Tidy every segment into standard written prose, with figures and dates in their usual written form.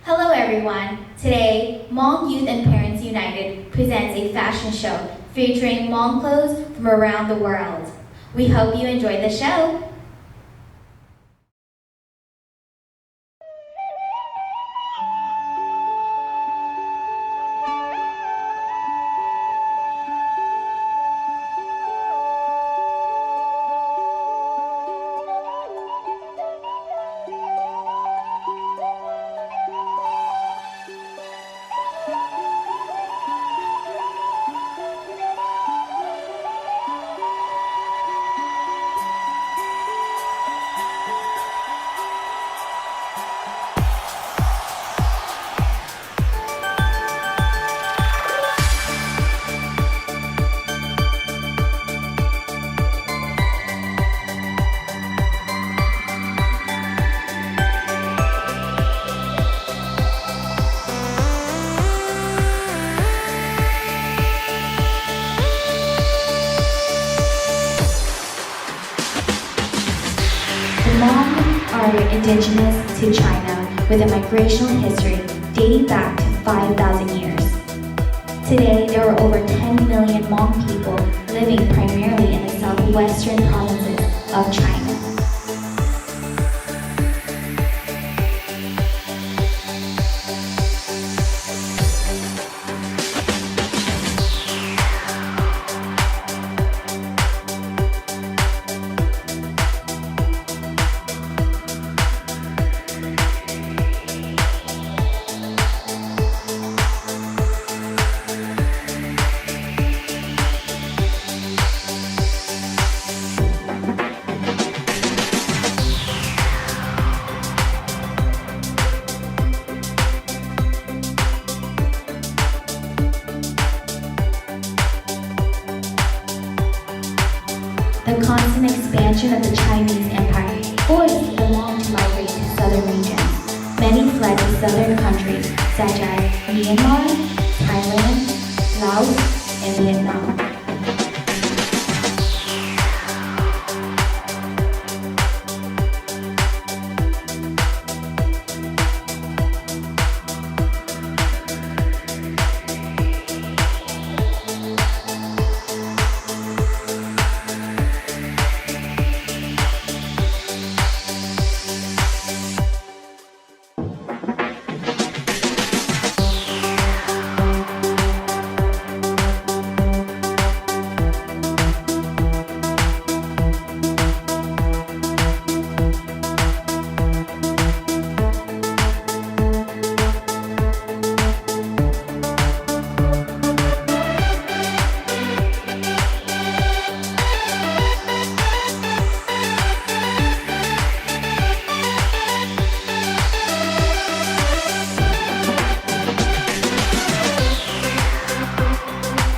Hello everyone. Today, Hmong Youth and Parents United presents a fashion show featuring Hmong clothes from around the world. We hope you enjoy the show. Hmong are indigenous to China with a migrational history dating back to 5,000 years. Today, there are over 10 million Hmong people living primarily in the southwestern provinces of China. The constant expansion of the Chinese Empire forced the Hmong to migrate to southern regions. Many fled to southern countries such as Myanmar, Thailand, Laos, and Vietnam.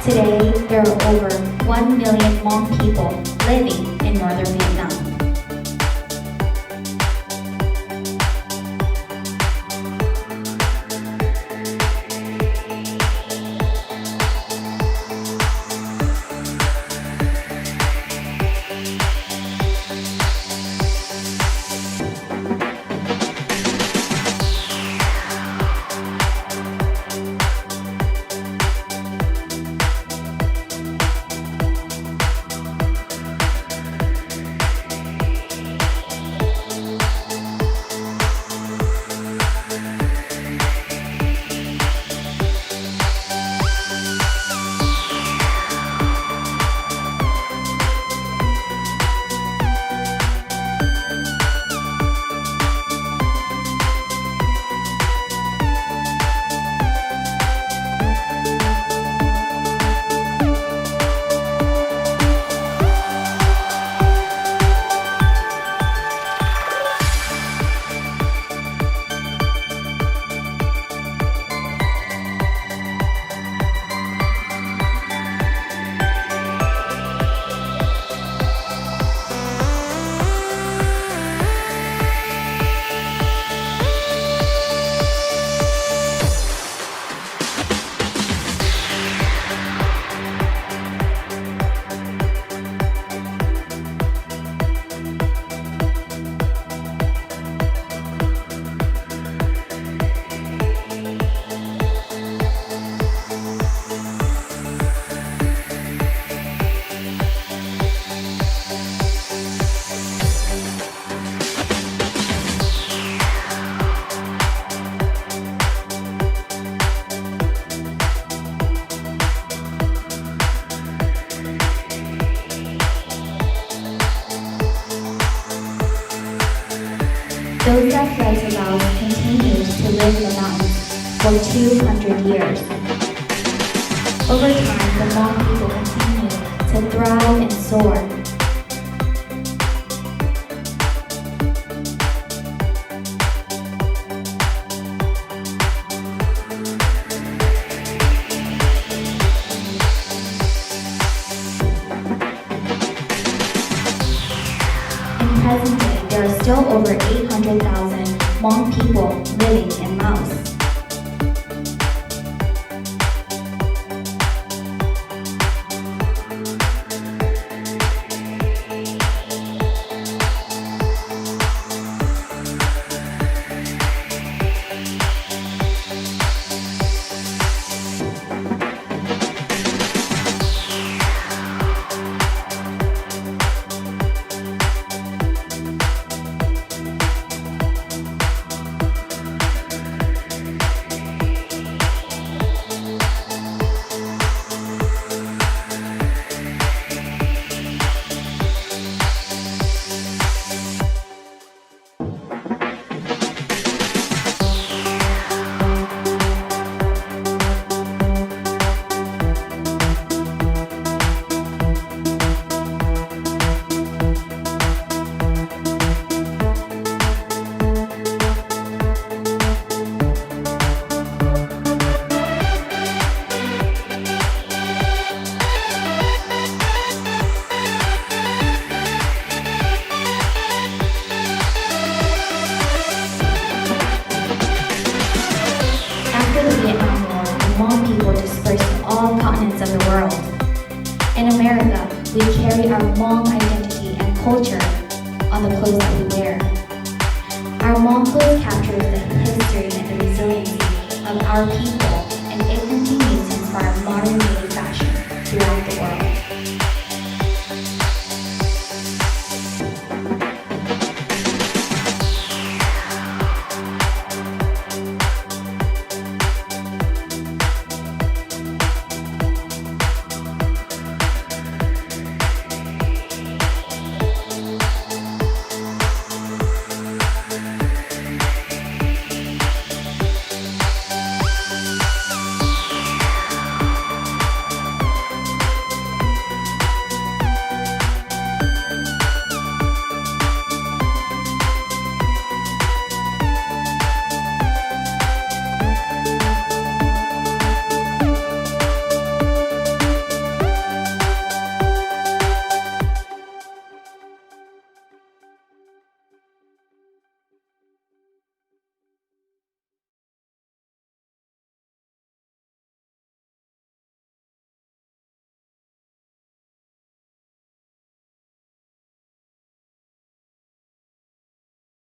Today, there are over 1 million Hmong people living in northern Vietnam. Those that fled to Laos continued to live in the mountains for 200 years. Over time, the Hmong people continued to thrive and soar. In present day, there are still over 800,000 Hmong people living in Laos. Of the world. In America, we carry our Hmong identity and culture on the clothes that we wear. Our Hmong clothes captures the history and the resiliency of our people